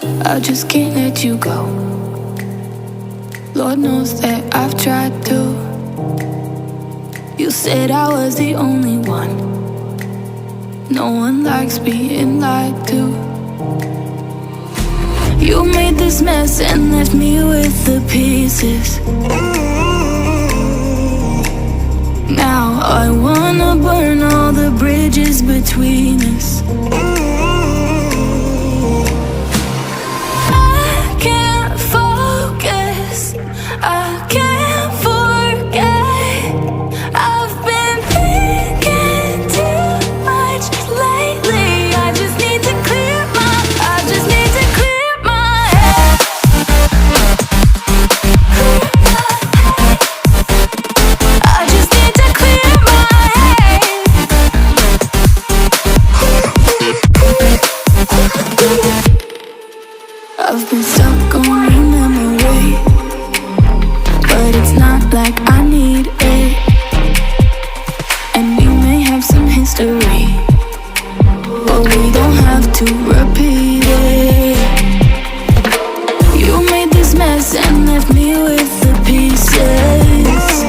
I just can't let you go. Lord knows that I've tried to. You said I was the only one. No one likes being lied to. You made this mess and left me with the pieces. Now I wanna burn all the bridges between us. I can't focus, I can't forget. I've been thinking too much lately. I just need to clear my, I just need to clear my head. I just need to clear my head. I've been stuck on your memory, but it's not like I need it. And we may have some history, but we don't have to repeat it. You made this mess and left me with the pieces.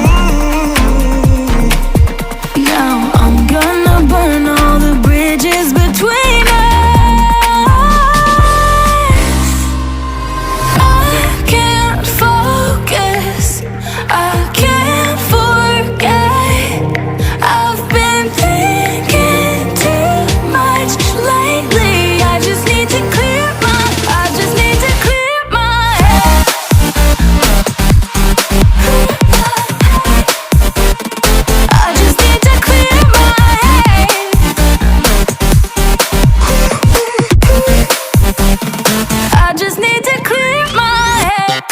Now I'm gonna burn all the bridges between us. I can't focus, I can't forget. I've been thinking too much lately. I just need to clear my, I just need to clear my head. I just need to clear my head. I just need to clear my head.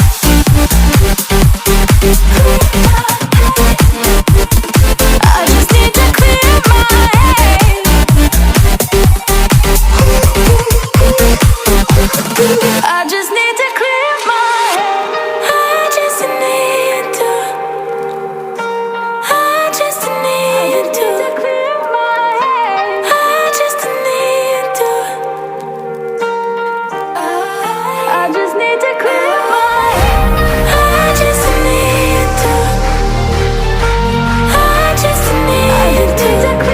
I just need to clear my head. I just need to clear my head. I just need to. I just need to clear my head. I just need to. I just need to clear my head. I just need to. I just need to.